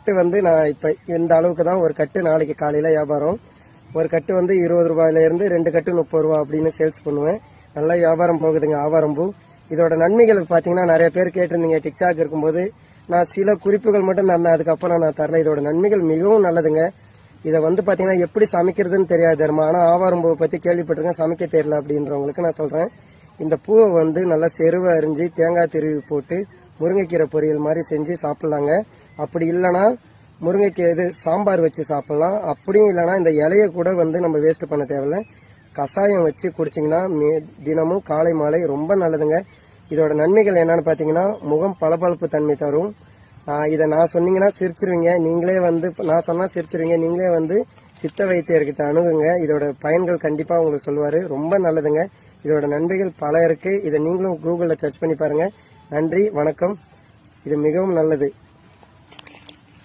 கட்டு வந்து நான் இப்போ இந்த அளவுக்கு தான் ஒரு கட்டு நாளைக்கு காலையில் வியாபாரம். ஒரு கட்டு வந்து 20 ரூபாயிலேருந்து 2 கட்டு 30 ரூபா அப்படின்னு சேல்ஸ் பண்ணுவேன். நல்லா வியாபாரம் போகுதுங்க ஆவாரம்பூ. இதோட நன்மைகளுக்கு பார்த்தீங்கன்னா நிறைய பேர் கேட்டிருந்தீங்க டிக்டாக் இருக்கும்போது. நான் சில குறிப்புகள் மட்டும் தந்தேன், அதுக்கப்புறம் நான் தரல. இதோட நன்மைகள் மிகவும் நல்லதுங்க. இதை வந்து பார்த்தீங்கன்னா எப்படி சமைக்கிறதுன்னு தெரியாது தர்மா, ஆனால் ஆவாரம்பூவை பற்றி கேள்விப்பட்டிருக்கேன், சமைக்க தெரியல அப்படின்றவங்களுக்கு நான் சொல்கிறேன். இந்த பூவை வந்து நல்லா செருவை அரிஞ்சு தேங்காய் திருவி போட்டு முருங்கைக்கீரை பொரியல் மாதிரி செஞ்சு சாப்பிட்லாங்க. அப்படி இல்லைனா முருங்கைக்கீரை இது சாம்பார் வச்சு சாப்பிட்லாம். அப்படியும் இல்லைனா இந்த இலையை கூட வந்து நம்ம வேஸ்ட் பண்ண தேவையில்லை, கஷாயம் வச்சு குடிச்சிங்கன்னா தினமும் காலை மாலை ரொம்ப நல்லதுங்க. இதோட நன்மைகள் என்னன்னு பார்த்தீங்கன்னா முகம் பளபளப்பு தன்மை தரும். இதை நான் சொன்னீங்கன்னா சிரிச்சிருவீங்க, நீங்களே வந்து நான் சொன்னால் சிரிச்சிருவீங்க. நீங்களே வந்து சித்த வைத்தியர்கிட்ட அணுகுங்க, இதோட பயன்கள் கண்டிப்பாக உங்களுக்கு சொல்லுவார். ரொம்ப நல்லதுங்க. இதோட நன்மைகள் பல இருக்குது. இதை நீங்களும் கூகுளில் சர்ச் பண்ணி பாருங்கள். நன்றி, வணக்கம். இது மிகவும் நல்லது.